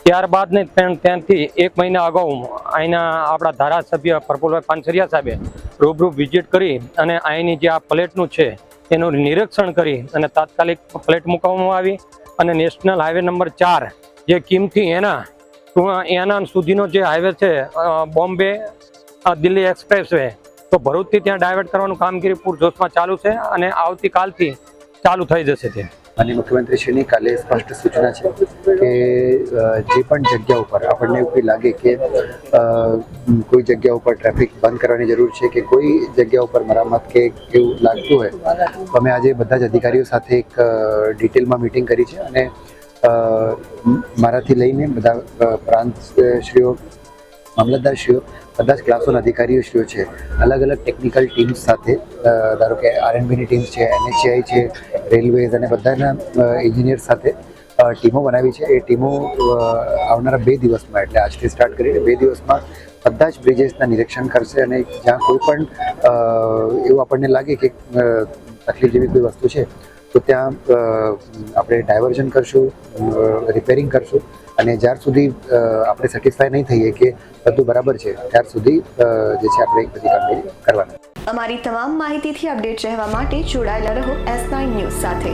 ત્યારબાદ ને ત્યાંથી 1 મહિના અગાઉ અહીંના આપણા ધારાસભ્ય પ્રફુલભાઈ પાનસરિયા સાહેબે રૂબરૂ વિઝિટ કરી અને અહીંની જે આ પ્લેટનું છે એનું નિરીક્ષણ કરી અને તાત્કાલિક પ્લેટ મૂકવામાં આવી અને નેશનલ હાઈવે નંબર 4 જે કિમથી એના સુધીનો જે હાઈવે છે બોમ્બે દિલ્હી એક્સપ્રેસ વે, તો ભરૂચથી ત્યાં ડાયવર્ટ કરવાનું કામગીરી પૂરજોશમાં ચાલુ છે અને આવતીકાલથી ચાલુ થઈ જશે. તે માનનીય મુખ્યમંત્રીશ્રીની કાલે સ્પષ્ટ સૂચના છે કે જે પણ જગ્યા ઉપર આપણને એવું લાગે કે કોઈ જગ્યા ઉપર ટ્રાફિક બંધ કરવાની જરૂર છે કે કોઈ જગ્યા ઉપર મરામત કે એવું લાગતું હોય તો અમે આજે બધા જ અધિકારીઓ સાથે એક ડિટેલમાં મિટિંગ કરી છે અને મારાથી લઈને બધા પ્રાંતશ્રીઓ, મામલતદારશ્રીઓ, બધા જ ક્લાસોના અધિકારીઓશ્રીઓ છે, અલગ અલગ ટેકનિકલ ટીમ્સ સાથે, ધારો કે આરએનબીની ટીમ્સ છે, NHAI છે, રેલવેઝ અને બધાના એન્જિનિયર સાથે ટીમો બનાવી છે. એ ટીમો આવનારા 2 દિવસમાં, એટલે આજથી સ્ટાર્ટ કરીને 2 દિવસમાં બધા જ બ્રિજેસના નિરીક્ષણ કરશે અને જ્યાં કોઈ પણ એવું આપણને લાગે કે તકલીફ જેવી કોઈ વસ્તુ છે તો ત્યાં આપણે ડાયવર્ઝન કરશું, રિપેરિંગ કરશું અને જ્યાર સુધી આપણે સેટિસ્ફાય નહીં થઈએ કે બધું બરાબર છે ત્યાર સુધી જે છે આપણે બધી કામગીરી કરવાની. અમારી તમામ માહિતીથી અપડેટ રહેવા માટે જોડાયેલા રહો S9 ન્યૂઝ સાથે.